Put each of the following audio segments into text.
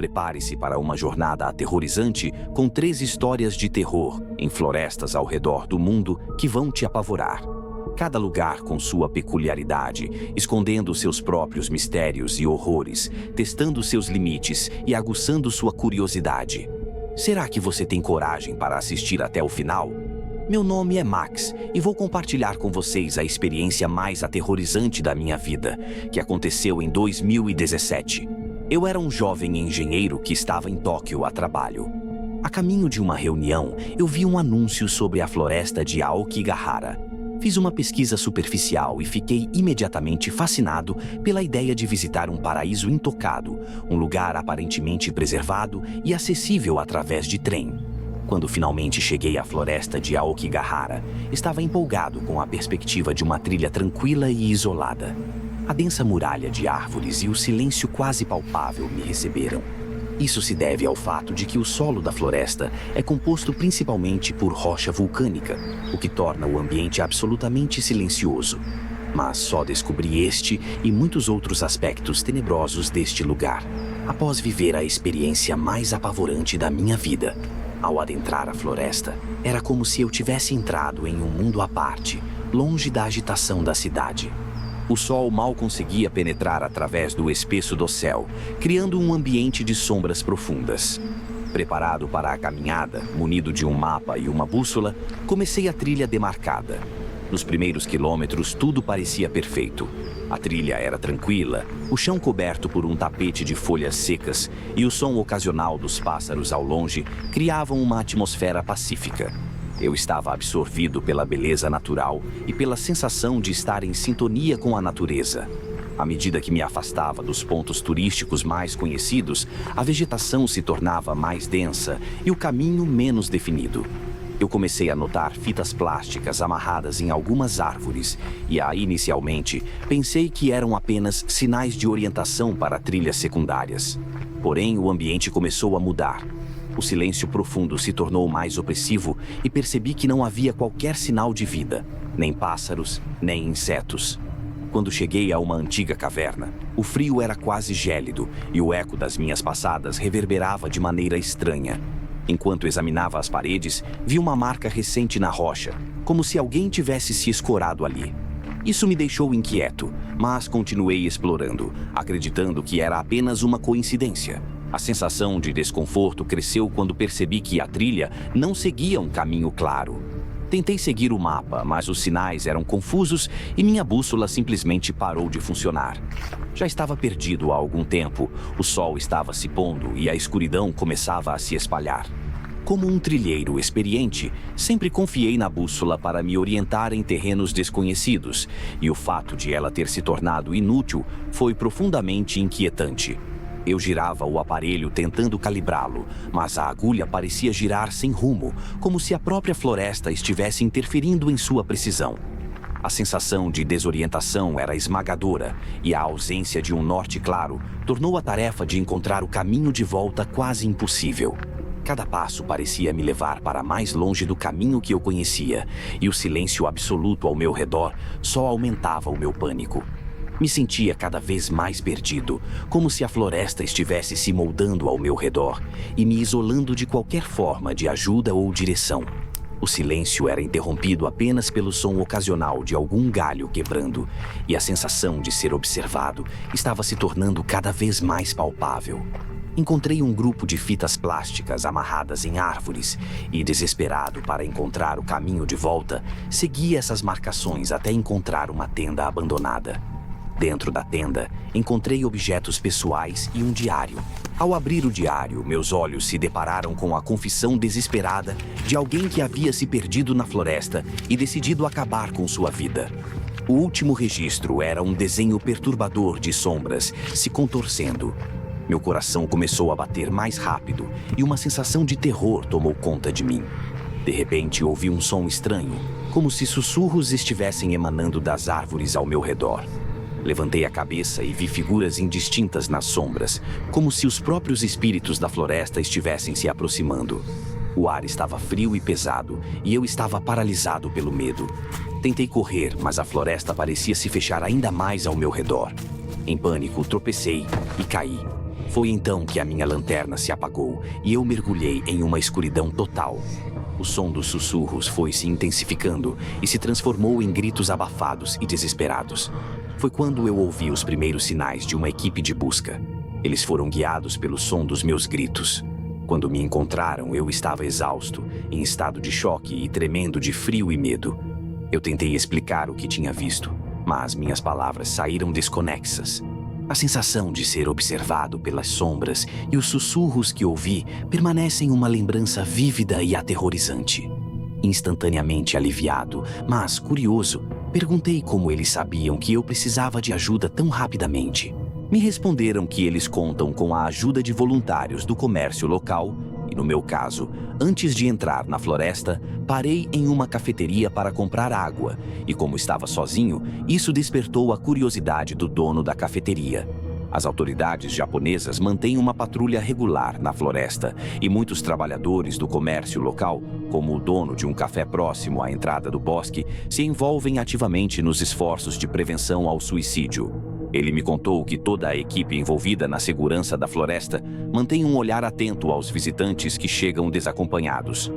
Prepare-se para uma jornada aterrorizante com 3 histórias de terror em florestas ao redor do mundo que vão te apavorar. Cada lugar com sua peculiaridade, escondendo seus próprios mistérios e horrores, testando seus limites e aguçando sua curiosidade. Será que você tem coragem para assistir até o final? Meu nome é Max e vou compartilhar com vocês a experiência mais aterrorizante da minha vida, que aconteceu em 2017. Eu era um jovem engenheiro que estava em Tóquio a trabalho. A caminho de uma reunião, eu vi um anúncio sobre a floresta de Aokigahara. Fiz uma pesquisa superficial e fiquei imediatamente fascinado pela ideia de visitar um paraíso intocado, um lugar aparentemente preservado e acessível através de trem. Quando finalmente cheguei à floresta de Aokigahara, estava empolgado com a perspectiva de uma trilha tranquila e isolada. A densa muralha de árvores e o silêncio quase palpável me receberam. Isso se deve ao fato de que o solo da floresta é composto principalmente por rocha vulcânica, o que torna o ambiente absolutamente silencioso. Mas só descobri este e muitos outros aspectos tenebrosos deste lugar, após viver a experiência mais apavorante da minha vida. Ao adentrar a floresta, era como se eu tivesse entrado em um mundo à parte, longe da agitação da cidade. O sol mal conseguia penetrar através do espesso do céu, criando um ambiente de sombras profundas. Preparado para a caminhada, munido de um mapa e uma bússola, comecei a trilha demarcada. Nos primeiros quilômetros, tudo parecia perfeito. A trilha era tranquila, o chão coberto por um tapete de folhas secas e o som ocasional dos pássaros ao longe criavam uma atmosfera pacífica. Eu estava absorvido pela beleza natural e pela sensação de estar em sintonia com a natureza. À medida que me afastava dos pontos turísticos mais conhecidos, a vegetação se tornava mais densa e o caminho menos definido. Eu comecei a notar fitas plásticas amarradas em algumas árvores e, inicialmente, pensei que eram apenas sinais de orientação para trilhas secundárias. Porém, o ambiente começou a mudar. O silêncio profundo se tornou mais opressivo e percebi que não havia qualquer sinal de vida, nem pássaros, nem insetos. Quando cheguei a uma antiga caverna, o frio era quase gélido e o eco das minhas passadas reverberava de maneira estranha. Enquanto examinava as paredes, vi uma marca recente na rocha, como se alguém tivesse se escorado ali. Isso me deixou inquieto, mas continuei explorando, acreditando que era apenas uma coincidência. A sensação de desconforto cresceu quando percebi que a trilha não seguia um caminho claro. Tentei seguir o mapa, mas os sinais eram confusos e minha bússola simplesmente parou de funcionar. Já estava perdido há algum tempo, o sol estava se pondo e a escuridão começava a se espalhar. Como um trilheiro experiente, sempre confiei na bússola para me orientar em terrenos desconhecidos, e o fato de ela ter se tornado inútil foi profundamente inquietante. Eu girava o aparelho tentando calibrá-lo, mas a agulha parecia girar sem rumo, como se a própria floresta estivesse interferindo em sua precisão. A sensação de desorientação era esmagadora e a ausência de um norte claro tornou a tarefa de encontrar o caminho de volta quase impossível. Cada passo parecia me levar para mais longe do caminho que eu conhecia, e o silêncio absoluto ao meu redor só aumentava o meu pânico. Me sentia cada vez mais perdido, como se a floresta estivesse se moldando ao meu redor e me isolando de qualquer forma de ajuda ou direção. O silêncio era interrompido apenas pelo som ocasional de algum galho quebrando, e a sensação de ser observado estava se tornando cada vez mais palpável. Encontrei um grupo de fitas plásticas amarradas em árvores e, desesperado para encontrar o caminho de volta, segui essas marcações até encontrar uma tenda abandonada. Dentro da tenda, encontrei objetos pessoais e um diário. Ao abrir o diário, meus olhos se depararam com a confissão desesperada de alguém que havia se perdido na floresta e decidido acabar com sua vida. O último registro era um desenho perturbador de sombras se contorcendo. Meu coração começou a bater mais rápido e uma sensação de terror tomou conta de mim. De repente, ouvi um som estranho, como se sussurros estivessem emanando das árvores ao meu redor. Levantei a cabeça e vi figuras indistintas nas sombras, como se os próprios espíritos da floresta estivessem se aproximando. O ar estava frio e pesado, e eu estava paralisado pelo medo. Tentei correr, mas a floresta parecia se fechar ainda mais ao meu redor. Em pânico, tropecei e caí. Foi então que a minha lanterna se apagou e eu mergulhei em uma escuridão total. O som dos sussurros foi se intensificando e se transformou em gritos abafados e desesperados. Foi quando eu ouvi os primeiros sinais de uma equipe de busca. Eles foram guiados pelo som dos meus gritos. Quando me encontraram, eu estava exausto, em estado de choque e tremendo de frio e medo. Eu tentei explicar o que tinha visto, mas minhas palavras saíram desconexas. A sensação de ser observado pelas sombras e os sussurros que ouvi permanecem uma lembrança vívida e aterrorizante. Instantaneamente aliviado, mas curioso, perguntei como eles sabiam que eu precisava de ajuda tão rapidamente. Me responderam que eles contam com a ajuda de voluntários do comércio local e, no meu caso, antes de entrar na floresta, parei em uma cafeteria para comprar água e, como estava sozinho, isso despertou a curiosidade do dono da cafeteria. As autoridades japonesas mantêm uma patrulha regular na floresta e muitos trabalhadores do comércio local, como o dono de um café próximo à entrada do bosque, se envolvem ativamente nos esforços de prevenção ao suicídio. Ele me contou que toda a equipe envolvida na segurança da floresta mantém um olhar atento aos visitantes que chegam desacompanhados.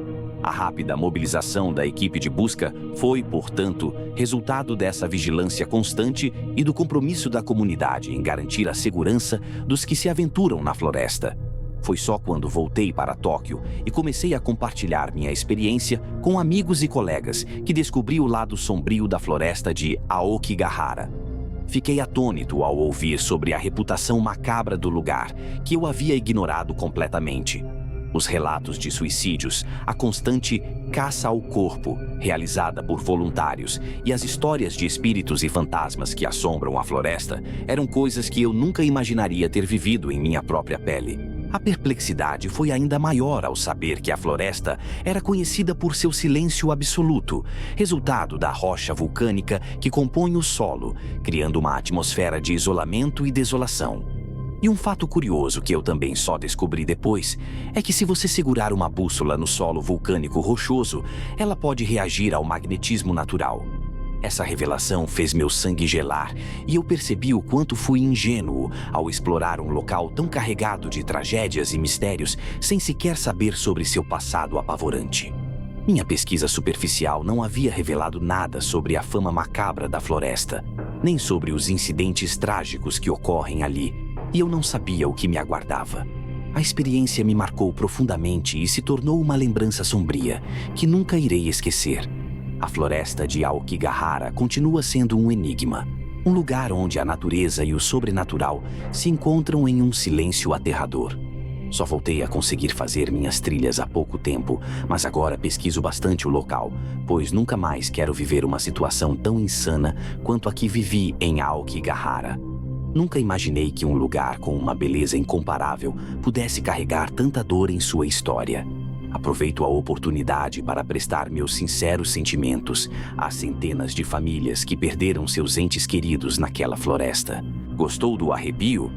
A rápida mobilização da equipe de busca foi, portanto, resultado dessa vigilância constante e do compromisso da comunidade em garantir a segurança dos que se aventuram na floresta. Foi só quando voltei para Tóquio e comecei a compartilhar minha experiência com amigos e colegas que descobri o lado sombrio da floresta de Aokigahara. Fiquei atônito ao ouvir sobre a reputação macabra do lugar, que eu havia ignorado completamente. Os relatos de suicídios, a constante caça ao corpo, realizada por voluntários, e as histórias de espíritos e fantasmas que assombram a floresta eram coisas que eu nunca imaginaria ter vivido em minha própria pele. A perplexidade foi ainda maior ao saber que a floresta era conhecida por seu silêncio absoluto, resultado da rocha vulcânica que compõe o solo, criando uma atmosfera de isolamento e desolação. E um fato curioso que eu também só descobri depois é que se você segurar uma bússola no solo vulcânico rochoso, ela pode reagir ao magnetismo natural. Essa revelação fez meu sangue gelar e eu percebi o quanto fui ingênuo ao explorar um local tão carregado de tragédias e mistérios sem sequer saber sobre seu passado apavorante. Minha pesquisa superficial não havia revelado nada sobre a fama macabra da floresta, nem sobre os incidentes trágicos que ocorrem ali, e eu não sabia o que me aguardava. A experiência me marcou profundamente e se tornou uma lembrança sombria que nunca irei esquecer. A floresta de Aokigahara continua sendo um enigma, um lugar onde a natureza e o sobrenatural se encontram em um silêncio aterrador. Só voltei a conseguir fazer minhas trilhas há pouco tempo, mas agora pesquiso bastante o local, pois nunca mais quero viver uma situação tão insana quanto a que vivi em Aokigahara. Nunca imaginei que um lugar com uma beleza incomparável pudesse carregar tanta dor em sua história. Aproveito a oportunidade para prestar meus sinceros sentimentos às centenas de famílias que perderam seus entes queridos naquela floresta. Gostou do arrepio?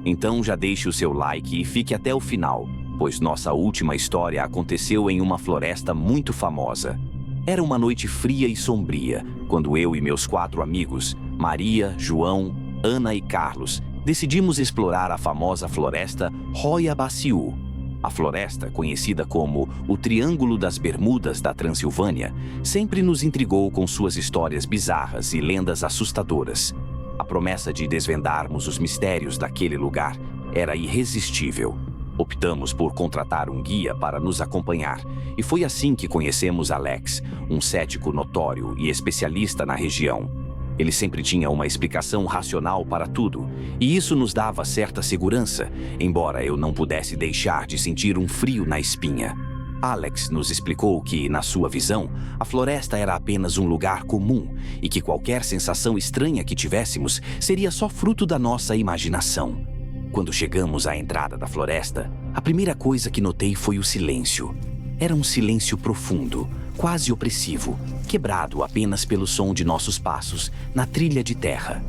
Então já deixe o seu like e fique até o final, pois nossa última história aconteceu em uma floresta muito famosa. Era uma noite fria e sombria, quando eu e meus 4 amigos, Maria, João, Ana e Carlos, decidimos explorar a famosa floresta Royabaciú. A floresta, conhecida como o Triângulo das Bermudas da Transilvânia, sempre nos intrigou com suas histórias bizarras e lendas assustadoras. A promessa de desvendarmos os mistérios daquele lugar era irresistível. Optamos por contratar um guia para nos acompanhar, e foi assim que conhecemos Alex, um cético notório e especialista na região. Ele sempre tinha uma explicação racional para tudo, e isso nos dava certa segurança, embora eu não pudesse deixar de sentir um frio na espinha. Alex nos explicou que, na sua visão, a floresta era apenas um lugar comum e que qualquer sensação estranha que tivéssemos seria só fruto da nossa imaginação. Quando chegamos à entrada da floresta, a primeira coisa que notei foi o silêncio. Era um silêncio profundo, quase opressivo, quebrado apenas pelo som de nossos passos na trilha de terra.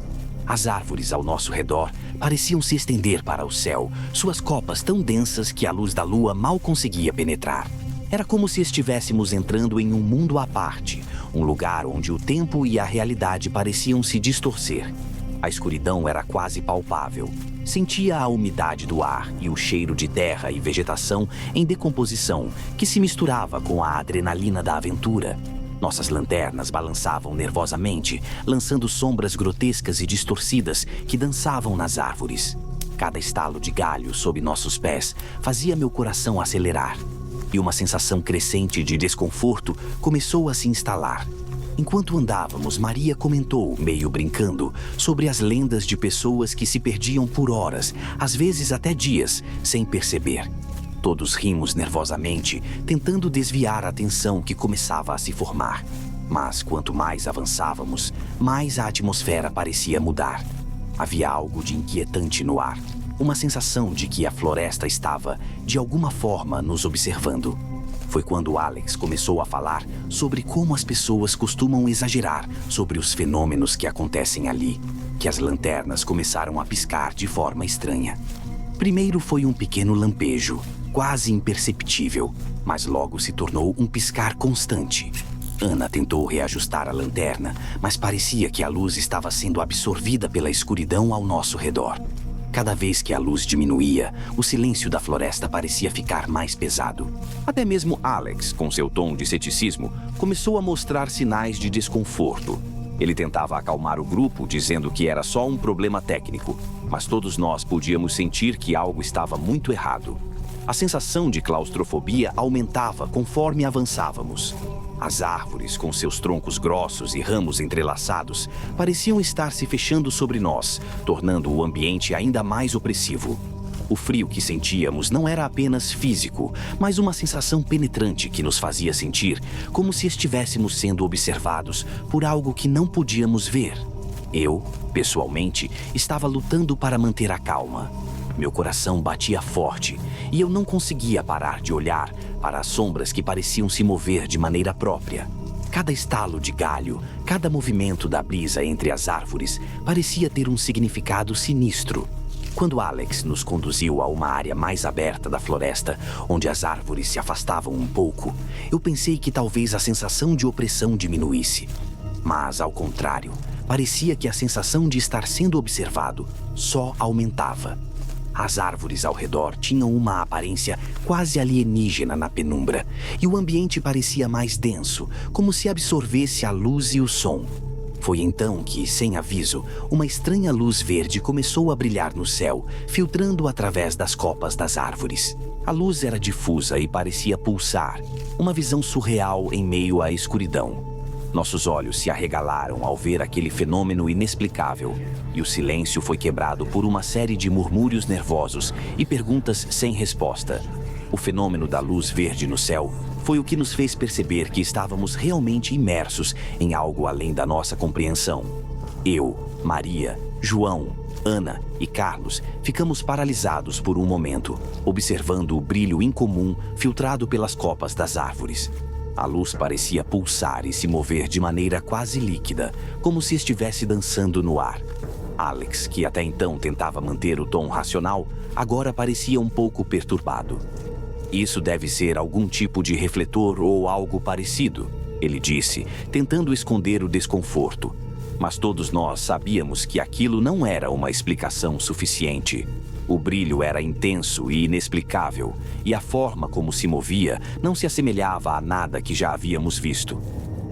As árvores ao nosso redor pareciam se estender para o céu, suas copas tão densas que a luz da lua mal conseguia penetrar. Era como se estivéssemos entrando em um mundo à parte, um lugar onde o tempo e a realidade pareciam se distorcer. A escuridão era quase palpável. Sentia a umidade do ar e o cheiro de terra e vegetação em decomposição que se misturava com a adrenalina da aventura. Nossas lanternas balançavam nervosamente, lançando sombras grotescas e distorcidas que dançavam nas árvores. Cada estalo de galho sob nossos pés fazia meu coração acelerar. E uma sensação crescente de desconforto começou a se instalar. Enquanto andávamos, Maria comentou, meio brincando, sobre as lendas de pessoas que se perdiam por horas, às vezes até dias, sem perceber. Todos rimos nervosamente, tentando desviar a atenção que começava a se formar. Mas quanto mais avançávamos, mais a atmosfera parecia mudar. Havia algo de inquietante no ar. Uma sensação de que a floresta estava, de alguma forma, nos observando. Foi quando Alex começou a falar sobre como as pessoas costumam exagerar sobre os fenômenos que acontecem ali, que as lanternas começaram a piscar de forma estranha. Primeiro foi um pequeno lampejo, quase imperceptível, mas logo se tornou um piscar constante. Ana tentou reajustar a lanterna, mas parecia que a luz estava sendo absorvida pela escuridão ao nosso redor. Cada vez que a luz diminuía, o silêncio da floresta parecia ficar mais pesado. Até mesmo Alex, com seu tom de ceticismo, começou a mostrar sinais de desconforto. Ele tentava acalmar o grupo, dizendo que era só um problema técnico, mas todos nós podíamos sentir que algo estava muito errado. A sensação de claustrofobia aumentava conforme avançávamos. As árvores, com seus troncos grossos e ramos entrelaçados, pareciam estar se fechando sobre nós, tornando o ambiente ainda mais opressivo. O frio que sentíamos não era apenas físico, mas uma sensação penetrante que nos fazia sentir como se estivéssemos sendo observados por algo que não podíamos ver. Eu, pessoalmente, estava lutando para manter a calma. Meu coração batia forte e eu não conseguia parar de olhar para as sombras que pareciam se mover de maneira própria. Cada estalo de galho, cada movimento da brisa entre as árvores parecia ter um significado sinistro. Quando Alex nos conduziu a uma área mais aberta da floresta, onde as árvores se afastavam um pouco, eu pensei que talvez a sensação de opressão diminuísse. Mas, ao contrário, parecia que a sensação de estar sendo observado só aumentava. As árvores ao redor tinham uma aparência quase alienígena na penumbra, e o ambiente parecia mais denso, como se absorvesse a luz e o som. Foi então que, sem aviso, uma estranha luz verde começou a brilhar no céu, filtrando através das copas das árvores. A luz era difusa e parecia pulsar, uma visão surreal em meio à escuridão. Nossos olhos se arregalaram ao ver aquele fenômeno inexplicável, e o silêncio foi quebrado por uma série de murmúrios nervosos e perguntas sem resposta. O fenômeno da luz verde no céu foi o que nos fez perceber que estávamos realmente imersos em algo além da nossa compreensão. Eu, Maria, João, Ana e Carlos ficamos paralisados por um momento, observando o brilho incomum filtrado pelas copas das árvores. A luz parecia pulsar e se mover de maneira quase líquida, como se estivesse dançando no ar. Alex, que até então tentava manter o tom racional, agora parecia um pouco perturbado. Isso deve ser algum tipo de refletor ou algo parecido, ele disse, tentando esconder o desconforto. Mas todos nós sabíamos que aquilo não era uma explicação suficiente. O brilho era intenso e inexplicável, e a forma como se movia não se assemelhava a nada que já havíamos visto.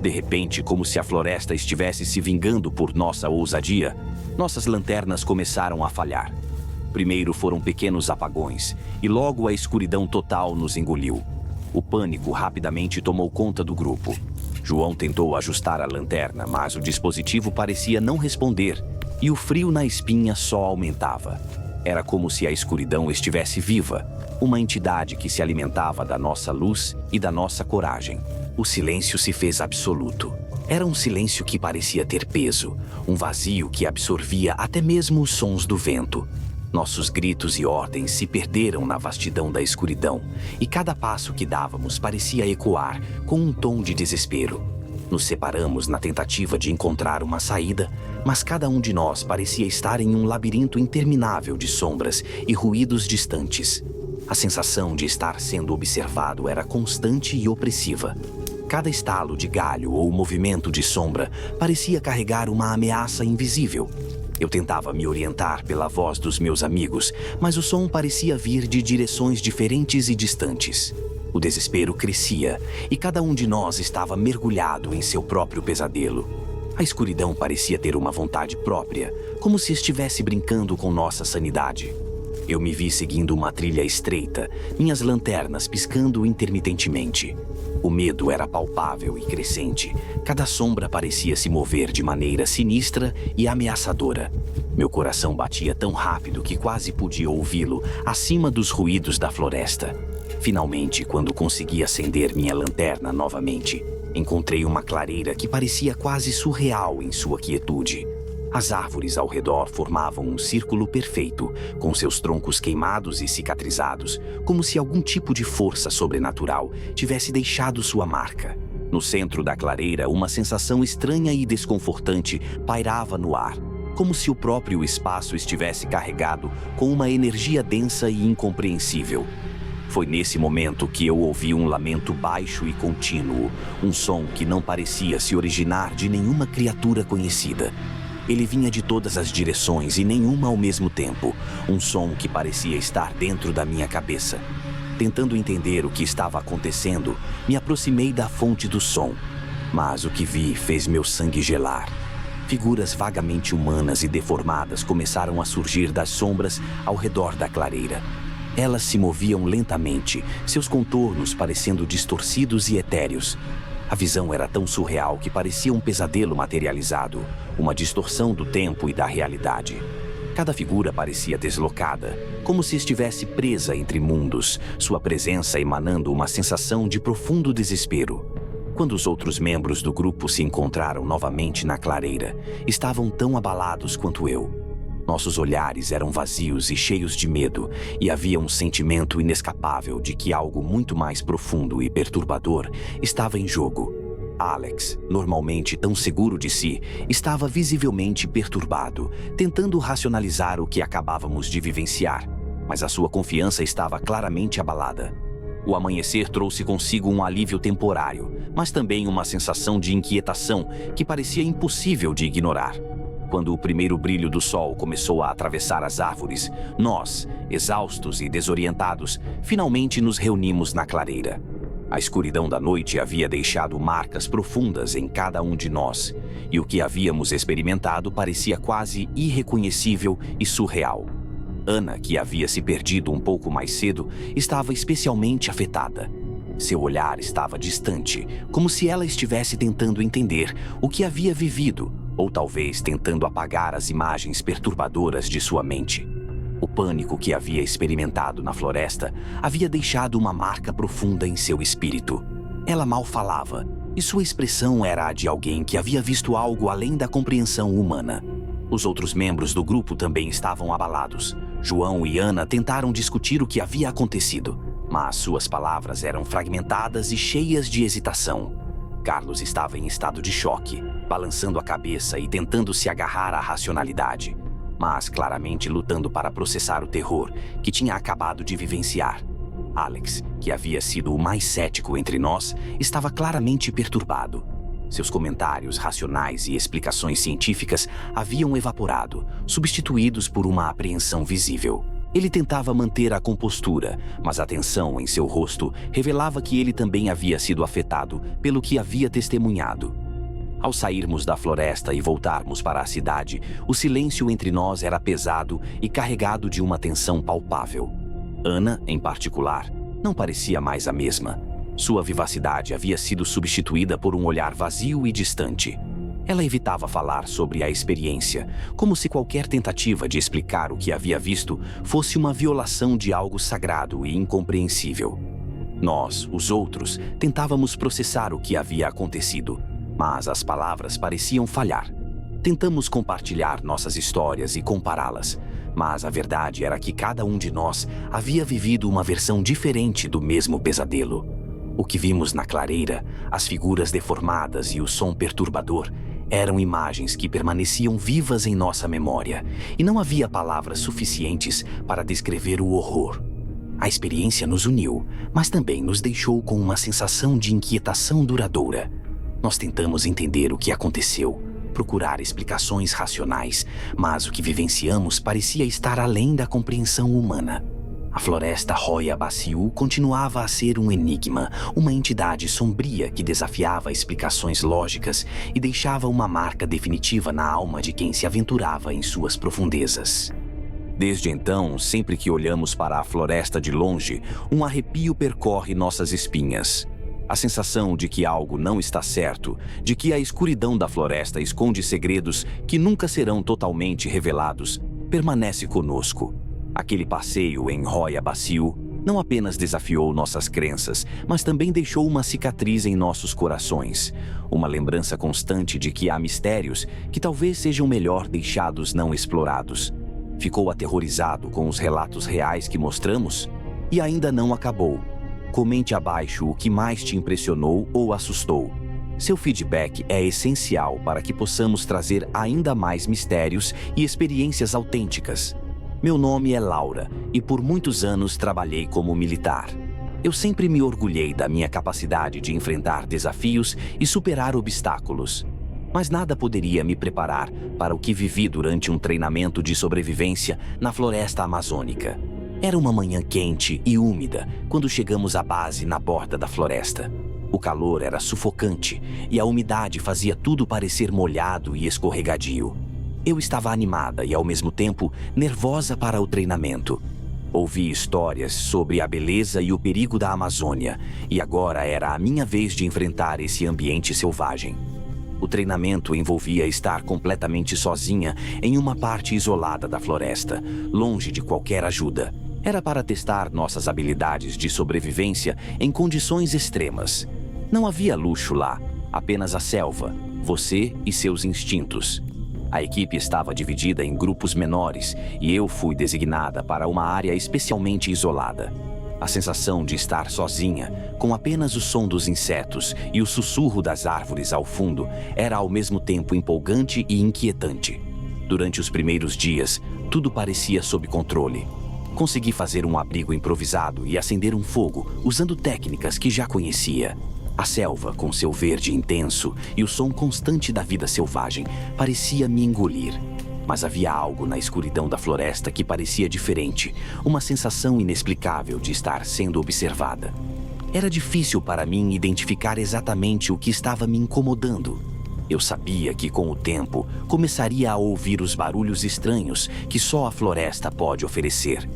De repente, como se a floresta estivesse se vingando por nossa ousadia, nossas lanternas começaram a falhar. Primeiro foram pequenos apagões, e logo a escuridão total nos engoliu. O pânico rapidamente tomou conta do grupo. João tentou ajustar a lanterna, mas o dispositivo parecia não responder, e o frio na espinha só aumentava. Era como se a escuridão estivesse viva, uma entidade que se alimentava da nossa luz e da nossa coragem. O silêncio se fez absoluto. Era um silêncio que parecia ter peso, um vazio que absorvia até mesmo os sons do vento. Nossos gritos e ordens se perderam na vastidão da escuridão, e cada passo que dávamos parecia ecoar com um tom de desespero. Nos separamos na tentativa de encontrar uma saída, mas cada um de nós parecia estar em um labirinto interminável de sombras e ruídos distantes. A sensação de estar sendo observado era constante e opressiva. Cada estalo de galho ou movimento de sombra parecia carregar uma ameaça invisível. Eu tentava me orientar pela voz dos meus amigos, mas o som parecia vir de direções diferentes e distantes. O desespero crescia e cada um de nós estava mergulhado em seu próprio pesadelo. A escuridão parecia ter uma vontade própria, como se estivesse brincando com nossa sanidade. Eu me vi seguindo uma trilha estreita, minhas lanternas piscando intermitentemente. O medo era palpável e crescente. Cada sombra parecia se mover de maneira sinistra e ameaçadora. Meu coração batia tão rápido que quase podia ouvi-lo acima dos ruídos da floresta. Finalmente, quando consegui acender minha lanterna novamente, encontrei uma clareira que parecia quase surreal em sua quietude. As árvores ao redor formavam um círculo perfeito, com seus troncos queimados e cicatrizados, como se algum tipo de força sobrenatural tivesse deixado sua marca. No centro da clareira, uma sensação estranha e desconfortante pairava no ar, como se o próprio espaço estivesse carregado com uma energia densa e incompreensível. Foi nesse momento que eu ouvi um lamento baixo e contínuo, um som que não parecia se originar de nenhuma criatura conhecida. Ele vinha de todas as direções e nenhuma ao mesmo tempo, um som que parecia estar dentro da minha cabeça. Tentando entender o que estava acontecendo, me aproximei da fonte do som, mas o que vi fez meu sangue gelar. Figuras vagamente humanas e deformadas começaram a surgir das sombras ao redor da clareira. Elas se moviam lentamente, seus contornos parecendo distorcidos e etéreos. A visão era tão surreal que parecia um pesadelo materializado, uma distorção do tempo e da realidade. Cada figura parecia deslocada, como se estivesse presa entre mundos, sua presença emanando uma sensação de profundo desespero. Quando os outros membros do grupo se encontraram novamente na clareira, estavam tão abalados quanto eu. Nossos olhares eram vazios e cheios de medo, e havia um sentimento inescapável de que algo muito mais profundo e perturbador estava em jogo. Alex, normalmente tão seguro de si, estava visivelmente perturbado, tentando racionalizar o que acabávamos de vivenciar, mas a sua confiança estava claramente abalada. O amanhecer trouxe consigo um alívio temporário, mas também uma sensação de inquietação que parecia impossível de ignorar. Quando o primeiro brilho do sol começou a atravessar as árvores, nós, exaustos e desorientados, finalmente nos reunimos na clareira. A escuridão da noite havia deixado marcas profundas em cada um de nós, e o que havíamos experimentado parecia quase irreconhecível e surreal. Ana, que havia se perdido um pouco mais cedo, estava especialmente afetada. Seu olhar estava distante, como se ela estivesse tentando entender o que havia vivido, ou talvez tentando apagar as imagens perturbadoras de sua mente. O pânico que havia experimentado na floresta havia deixado uma marca profunda em seu espírito. Ela mal falava, e sua expressão era a de alguém que havia visto algo além da compreensão humana. Os outros membros do grupo também estavam abalados. João e Ana tentaram discutir o que havia acontecido, mas suas palavras eram fragmentadas e cheias de hesitação. Carlos estava em estado de choque, balançando a cabeça e tentando se agarrar à racionalidade, mas claramente lutando para processar o terror que tinha acabado de vivenciar. Alex, que havia sido o mais cético entre nós, estava claramente perturbado. Seus comentários racionais e explicações científicas haviam evaporado, substituídos por uma apreensão visível. Ele tentava manter a compostura, mas a tensão em seu rosto revelava que ele também havia sido afetado pelo que havia testemunhado. Ao sairmos da floresta e voltarmos para a cidade, o silêncio entre nós era pesado e carregado de uma tensão palpável. Ana, em particular, não parecia mais a mesma. Sua vivacidade havia sido substituída por um olhar vazio e distante. Ela evitava falar sobre a experiência, como se qualquer tentativa de explicar o que havia visto fosse uma violação de algo sagrado e incompreensível. Nós, os outros, tentávamos processar o que havia acontecido, mas as palavras pareciam falhar. Tentamos compartilhar nossas histórias e compará-las, mas a verdade era que cada um de nós havia vivido uma versão diferente do mesmo pesadelo. O que vimos na clareira, as figuras deformadas e o som perturbador, eram imagens que permaneciam vivas em nossa memória, e não havia palavras suficientes para descrever o horror. A experiência nos uniu, mas também nos deixou com uma sensação de inquietação duradoura. Nós tentamos entender o que aconteceu, procurar explicações racionais, mas o que vivenciamos parecia estar além da compreensão humana. A floresta Roya Baciu continuava a ser um enigma, uma entidade sombria que desafiava explicações lógicas e deixava uma marca definitiva na alma de quem se aventurava em suas profundezas. Desde então, sempre que olhamos para a floresta de longe, um arrepio percorre nossas espinhas. A sensação de que algo não está certo, de que a escuridão da floresta esconde segredos que nunca serão totalmente revelados, permanece conosco. Aquele passeio em Roya Baciu não apenas desafiou nossas crenças, mas também deixou uma cicatriz em nossos corações. Uma lembrança constante de que há mistérios que talvez sejam melhor deixados não explorados. Ficou aterrorizado com os relatos reais que mostramos? E ainda não acabou. Comente abaixo o que mais te impressionou ou assustou. Seu feedback é essencial para que possamos trazer ainda mais mistérios e experiências autênticas. Meu nome é Laura e por muitos anos trabalhei como militar. Eu sempre me orgulhei da minha capacidade de enfrentar desafios e superar obstáculos. Mas nada poderia me preparar para o que vivi durante um treinamento de sobrevivência na floresta amazônica. Era uma manhã quente e úmida quando chegamos à base na borda da floresta. O calor era sufocante e a umidade fazia tudo parecer molhado e escorregadio. Eu estava animada e, ao mesmo tempo, nervosa para o treinamento. Ouvi histórias sobre a beleza e o perigo da Amazônia, e agora era a minha vez de enfrentar esse ambiente selvagem. O treinamento envolvia estar completamente sozinha em uma parte isolada da floresta, longe de qualquer ajuda. Era para testar nossas habilidades de sobrevivência em condições extremas. Não havia luxo lá, apenas a selva, você e seus instintos. A equipe estava dividida em grupos menores e eu fui designada para uma área especialmente isolada. A sensação de estar sozinha, com apenas o som dos insetos e o sussurro das árvores ao fundo, era ao mesmo tempo empolgante e inquietante. Durante os primeiros dias, tudo parecia sob controle. Consegui fazer um abrigo improvisado e acender um fogo, usando técnicas que já conhecia. A selva, com seu verde intenso e o som constante da vida selvagem, parecia me engolir. Mas havia algo na escuridão da floresta que parecia diferente, uma sensação inexplicável de estar sendo observada. Era difícil para mim identificar exatamente o que estava me incomodando. Eu sabia que, com o tempo, começaria a ouvir os barulhos estranhos que só a floresta pode oferecer.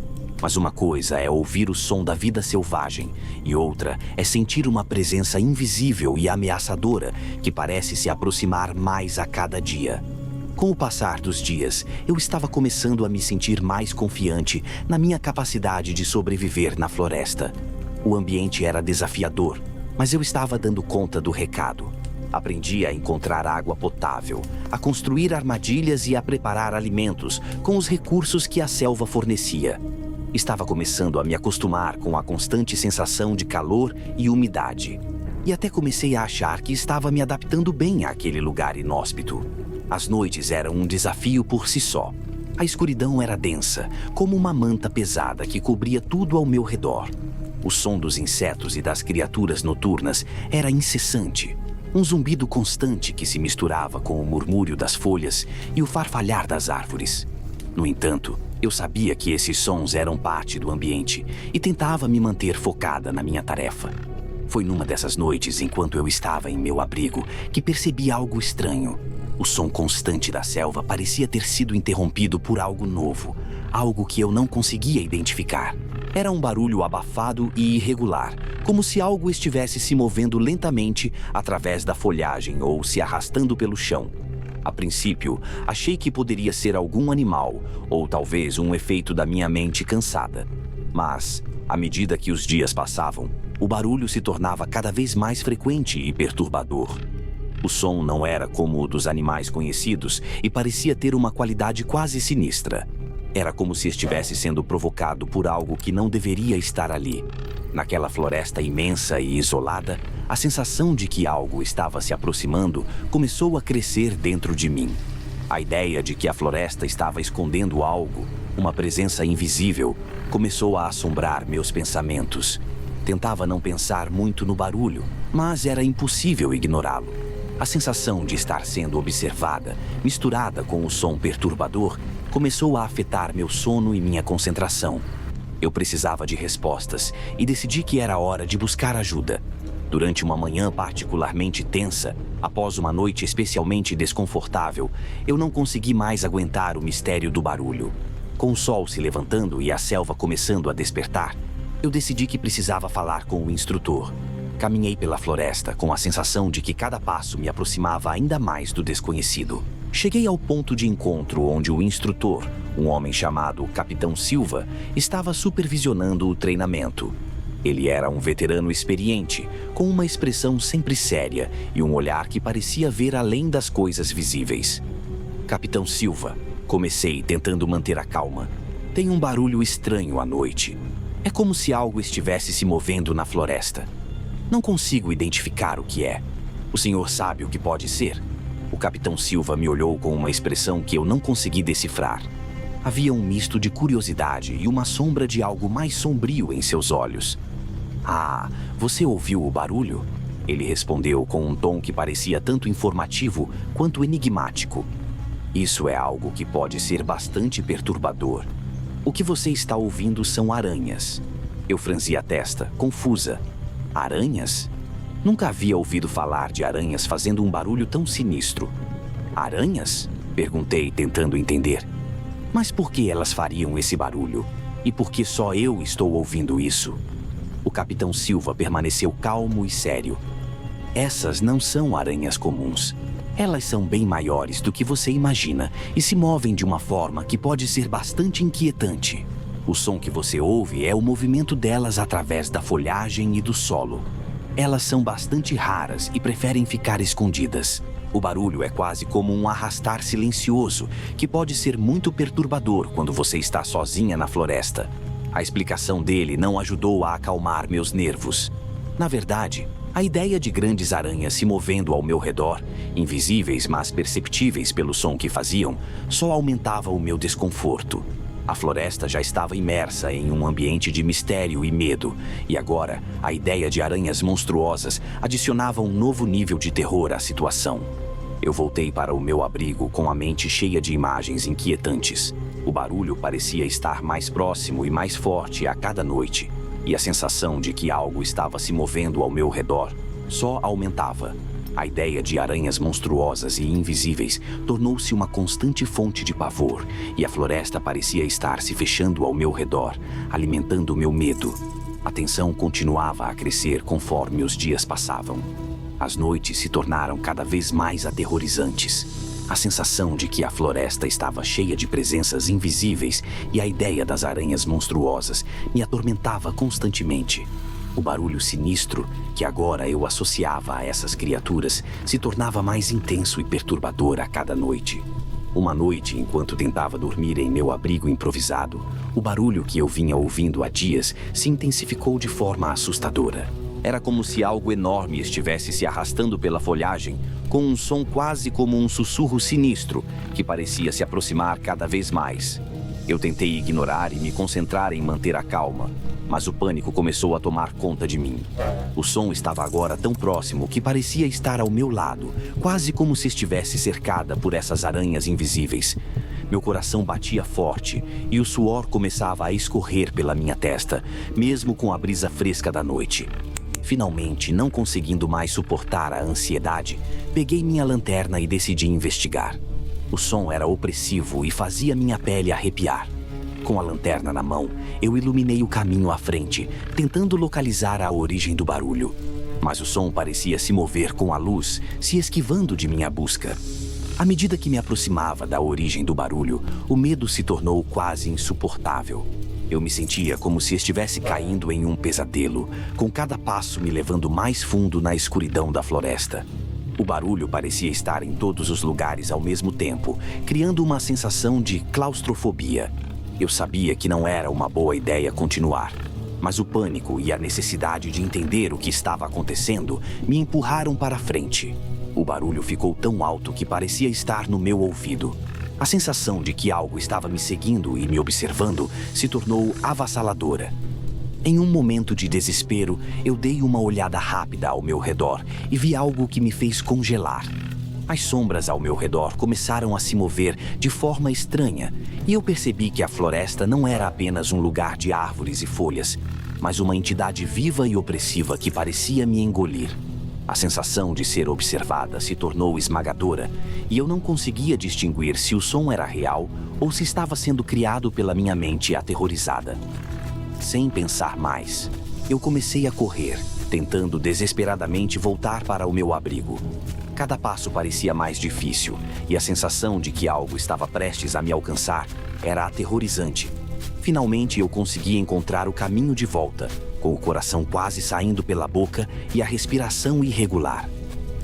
Mas uma coisa é ouvir o som da vida selvagem e outra é sentir uma presença invisível e ameaçadora que parece se aproximar mais a cada dia. Com o passar dos dias, eu estava começando a me sentir mais confiante na minha capacidade de sobreviver na floresta. O ambiente era desafiador, mas eu estava dando conta do recado. Aprendi a encontrar água potável, a construir armadilhas e a preparar alimentos com os recursos que a selva fornecia. Estava começando a me acostumar com a constante sensação de calor e umidade. E até comecei a achar que estava me adaptando bem àquele lugar inóspito. As noites eram um desafio por si só. A escuridão era densa, como uma manta pesada que cobria tudo ao meu redor. O som dos insetos e das criaturas noturnas era incessante. Um zumbido constante que se misturava com o murmúrio das folhas e o farfalhar das árvores. No entanto, eu sabia que esses sons eram parte do ambiente e tentava me manter focada na minha tarefa. Foi numa dessas noites, enquanto eu estava em meu abrigo, que percebi algo estranho. O som constante da selva parecia ter sido interrompido por algo novo, algo que eu não conseguia identificar. Era um barulho abafado e irregular, como se algo estivesse se movendo lentamente através da folhagem ou se arrastando pelo chão. A princípio, achei que poderia ser algum animal, ou talvez um efeito da minha mente cansada. Mas, à medida que os dias passavam, o barulho se tornava cada vez mais frequente e perturbador. O som não era como o dos animais conhecidos e parecia ter uma qualidade quase sinistra. Era como se estivesse sendo provocado por algo que não deveria estar ali. Naquela floresta imensa e isolada, a sensação de que algo estava se aproximando começou a crescer dentro de mim. A ideia de que a floresta estava escondendo algo, uma presença invisível, começou a assombrar meus pensamentos. Tentava não pensar muito no barulho, mas era impossível ignorá-lo. A sensação de estar sendo observada, misturada com o som perturbador, começou a afetar meu sono e minha concentração. Eu precisava de respostas e decidi que era hora de buscar ajuda. Durante uma manhã particularmente tensa, após uma noite especialmente desconfortável, eu não consegui mais aguentar o mistério do barulho. Com o sol se levantando e a selva começando a despertar, eu decidi que precisava falar com o instrutor. Caminhei pela floresta com a sensação de que cada passo me aproximava ainda mais do desconhecido. Cheguei ao ponto de encontro onde o instrutor, um homem chamado Capitão Silva, estava supervisionando o treinamento. Ele era um veterano experiente, com uma expressão sempre séria e um olhar que parecia ver além das coisas visíveis. Capitão Silva, comecei tentando manter a calma. Tem um barulho estranho à noite. É como se algo estivesse se movendo na floresta. Não consigo identificar o que é. O senhor sabe o que pode ser? O Capitão Silva me olhou com uma expressão que eu não consegui decifrar. Havia um misto de curiosidade e uma sombra de algo mais sombrio em seus olhos. Ah, você ouviu o barulho? Ele respondeu com um tom que parecia tanto informativo quanto enigmático. Isso é algo que pode ser bastante perturbador. O que você está ouvindo são aranhas. Eu franzi a testa, confusa. Aranhas? Nunca havia ouvido falar de aranhas fazendo um barulho tão sinistro. Aranhas? Perguntei, tentando entender. Mas por que elas fariam esse barulho? E por que só eu estou ouvindo isso? O Capitão Silva permaneceu calmo e sério. Essas não são aranhas comuns. Elas são bem maiores do que você imagina e se movem de uma forma que pode ser bastante inquietante. O som que você ouve é o movimento delas através da folhagem e do solo. Elas são bastante raras e preferem ficar escondidas. O barulho é quase como um arrastar silencioso, que pode ser muito perturbador quando você está sozinha na floresta. A explicação dele não ajudou a acalmar meus nervos. Na verdade, a ideia de grandes aranhas se movendo ao meu redor, invisíveis mas perceptíveis pelo som que faziam, só aumentava o meu desconforto. A floresta já estava imersa em um ambiente de mistério e medo, e agora a ideia de aranhas monstruosas adicionava um novo nível de terror à situação. Eu voltei para o meu abrigo com a mente cheia de imagens inquietantes. O barulho parecia estar mais próximo e mais forte a cada noite, e a sensação de que algo estava se movendo ao meu redor só aumentava. A ideia de aranhas monstruosas e invisíveis tornou-se uma constante fonte de pavor, e a floresta parecia estar se fechando ao meu redor, alimentando meu medo. A tensão continuava a crescer conforme os dias passavam. As noites se tornaram cada vez mais aterrorizantes. A sensação de que a floresta estava cheia de presenças invisíveis e a ideia das aranhas monstruosas me atormentava constantemente. O barulho sinistro, que agora eu associava a essas criaturas, se tornava mais intenso e perturbador a cada noite. Uma noite, enquanto tentava dormir em meu abrigo improvisado, o barulho que eu vinha ouvindo há dias se intensificou de forma assustadora. Era como se algo enorme estivesse se arrastando pela folhagem, com um som quase como um sussurro sinistro, que parecia se aproximar cada vez mais. Eu tentei ignorar e me concentrar em manter a calma, mas o pânico começou a tomar conta de mim. O som estava agora tão próximo que parecia estar ao meu lado, quase como se estivesse cercada por essas aranhas invisíveis. Meu coração batia forte e o suor começava a escorrer pela minha testa, mesmo com a brisa fresca da noite. Finalmente, não conseguindo mais suportar a ansiedade, peguei minha lanterna e decidi investigar. O som era opressivo e fazia minha pele arrepiar. Com a lanterna na mão, eu iluminei o caminho à frente, tentando localizar a origem do barulho. Mas o som parecia se mover com a luz, se esquivando de minha busca. À medida que me aproximava da origem do barulho, o medo se tornou quase insuportável. Eu me sentia como se estivesse caindo em um pesadelo, com cada passo me levando mais fundo na escuridão da floresta. O barulho parecia estar em todos os lugares ao mesmo tempo, criando uma sensação de claustrofobia. Eu sabia que não era uma boa ideia continuar, mas o pânico e a necessidade de entender o que estava acontecendo me empurraram para frente. O barulho ficou tão alto que parecia estar no meu ouvido. A sensação de que algo estava me seguindo e me observando se tornou avassaladora. Em um momento de desespero, eu dei uma olhada rápida ao meu redor e vi algo que me fez congelar. As sombras ao meu redor começaram a se mover de forma estranha e eu percebi que a floresta não era apenas um lugar de árvores e folhas, mas uma entidade viva e opressiva que parecia me engolir. A sensação de ser observada se tornou esmagadora e eu não conseguia distinguir se o som era real ou se estava sendo criado pela minha mente aterrorizada. Sem pensar mais, eu comecei a correr, tentando desesperadamente voltar para o meu abrigo. Cada passo parecia mais difícil e a sensação de que algo estava prestes a me alcançar era aterrorizante. Finalmente eu consegui encontrar o caminho de volta, com o coração quase saindo pela boca e a respiração irregular.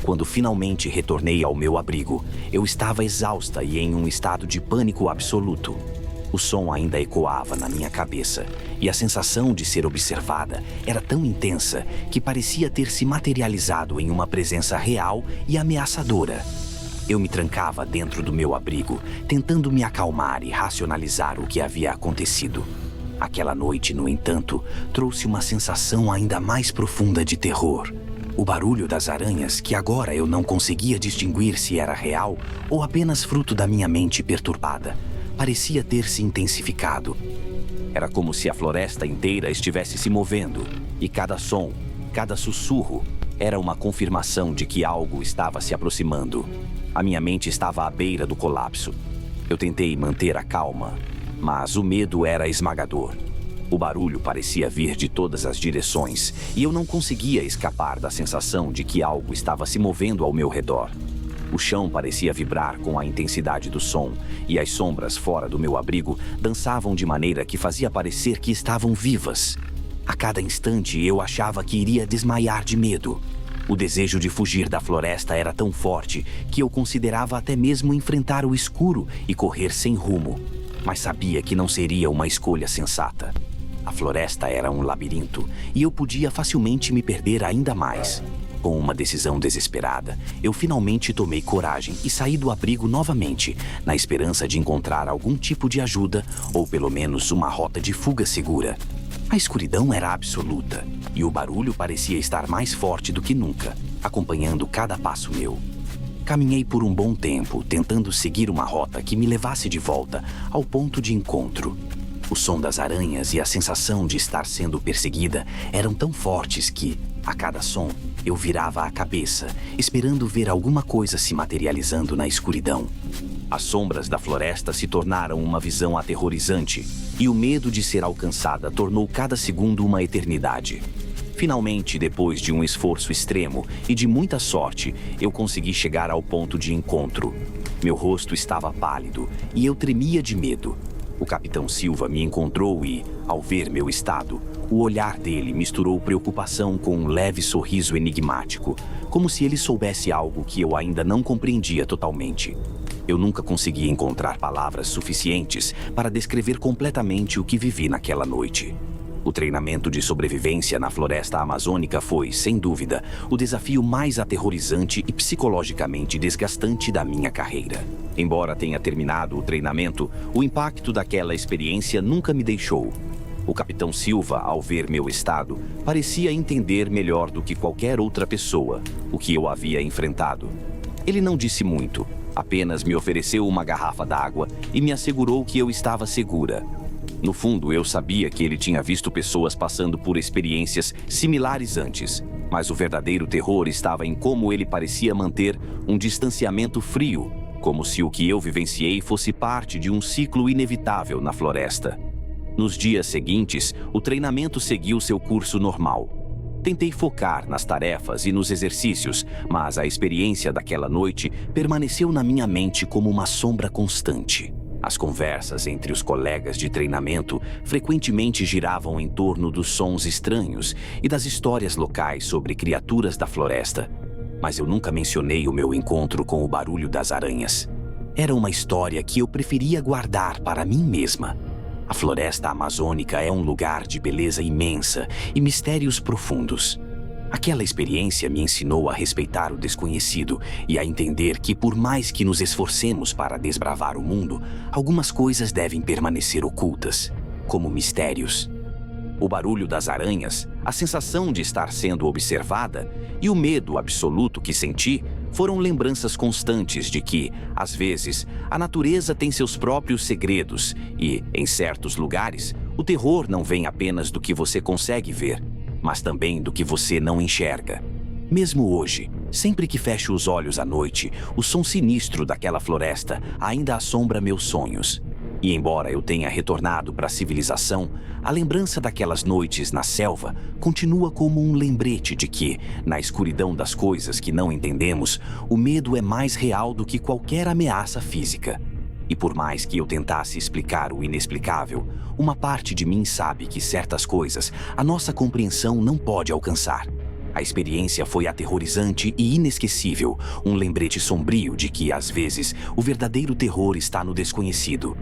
Quando finalmente retornei ao meu abrigo, eu estava exausta e em um estado de pânico absoluto. O som ainda ecoava na minha cabeça e a sensação de ser observada era tão intensa que parecia ter se materializado em uma presença real e ameaçadora. Eu me trancava dentro do meu abrigo, tentando me acalmar e racionalizar o que havia acontecido. Aquela noite, no entanto, trouxe uma sensação ainda mais profunda de terror. O barulho das aranhas, que agora eu não conseguia distinguir se era real ou apenas fruto da minha mente perturbada, parecia ter se intensificado. Era como se a floresta inteira estivesse se movendo, e cada som, cada sussurro, era uma confirmação de que algo estava se aproximando. A minha mente estava à beira do colapso. Eu tentei manter a calma, mas o medo era esmagador. O barulho parecia vir de todas as direções, e eu não conseguia escapar da sensação de que algo estava se movendo ao meu redor. O chão parecia vibrar com a intensidade do som, e as sombras fora do meu abrigo dançavam de maneira que fazia parecer que estavam vivas. A cada instante eu achava que iria desmaiar de medo. O desejo de fugir da floresta era tão forte que eu considerava até mesmo enfrentar o escuro e correr sem rumo, mas sabia que não seria uma escolha sensata. A floresta era um labirinto e eu podia facilmente me perder ainda mais. Com uma decisão desesperada, eu finalmente tomei coragem e saí do abrigo novamente, na esperança de encontrar algum tipo de ajuda ou pelo menos uma rota de fuga segura. A escuridão era absoluta e o barulho parecia estar mais forte do que nunca, acompanhando cada passo meu. Caminhei por um bom tempo, tentando seguir uma rota que me levasse de volta ao ponto de encontro. O som das aranhas e a sensação de estar sendo perseguida eram tão fortes que, a cada som, eu virava a cabeça, esperando ver alguma coisa se materializando na escuridão. As sombras da floresta se tornaram uma visão aterrorizante, e o medo de ser alcançada tornou cada segundo uma eternidade. Finalmente, depois de um esforço extremo e de muita sorte, eu consegui chegar ao ponto de encontro. Meu rosto estava pálido e eu tremia de medo. O capitão Silva me encontrou e, ao ver meu estado, o olhar dele misturou preocupação com um leve sorriso enigmático, como se ele soubesse algo que eu ainda não compreendia totalmente. Eu nunca consegui encontrar palavras suficientes para descrever completamente o que vivi naquela noite. O treinamento de sobrevivência na floresta amazônica foi, sem dúvida, o desafio mais aterrorizante e psicologicamente desgastante da minha carreira. Embora tenha terminado o treinamento, o impacto daquela experiência nunca me deixou. O capitão Silva, ao ver meu estado, parecia entender melhor do que qualquer outra pessoa o que eu havia enfrentado. Ele não disse muito, apenas me ofereceu uma garrafa d'água e me assegurou que eu estava segura. No fundo, eu sabia que ele tinha visto pessoas passando por experiências similares antes, mas o verdadeiro terror estava em como ele parecia manter um distanciamento frio, como se o que eu vivenciei fosse parte de um ciclo inevitável na floresta. Nos dias seguintes, o treinamento seguiu seu curso normal. Tentei focar nas tarefas e nos exercícios, mas a experiência daquela noite permaneceu na minha mente como uma sombra constante. As conversas entre os colegas de treinamento frequentemente giravam em torno dos sons estranhos e das histórias locais sobre criaturas da floresta. Mas eu nunca mencionei o meu encontro com o barulho das aranhas. Era uma história que eu preferia guardar para mim mesma. A floresta amazônica é um lugar de beleza imensa e mistérios profundos. Aquela experiência me ensinou a respeitar o desconhecido e a entender que, por mais que nos esforcemos para desbravar o mundo, algumas coisas devem permanecer ocultas, como mistérios. O barulho das aranhas, a sensação de estar sendo observada e o medo absoluto que senti foram lembranças constantes de que, às vezes, a natureza tem seus próprios segredos e, em certos lugares, o terror não vem apenas do que você consegue ver, mas também do que você não enxerga. Mesmo hoje, sempre que fecho os olhos à noite, o som sinistro daquela floresta ainda assombra meus sonhos. E embora eu tenha retornado para a civilização, a lembrança daquelas noites na selva continua como um lembrete de que, na escuridão das coisas que não entendemos, o medo é mais real do que qualquer ameaça física. E por mais que eu tentasse explicar o inexplicável, uma parte de mim sabe que certas coisas a nossa compreensão não pode alcançar. A experiência foi aterrorizante e inesquecível, um lembrete sombrio de que, às vezes, o verdadeiro terror está no desconhecido.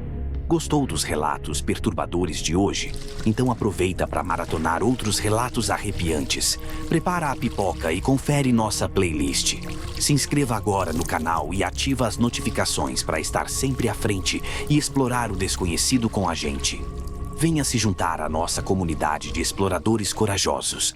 Gostou dos relatos perturbadores de hoje? Então aproveita para maratonar outros relatos arrepiantes. Prepara a pipoca e confere nossa playlist. Se inscreva agora no canal e ativa as notificações para estar sempre à frente e explorar o desconhecido com a gente. Venha se juntar à nossa comunidade de exploradores corajosos.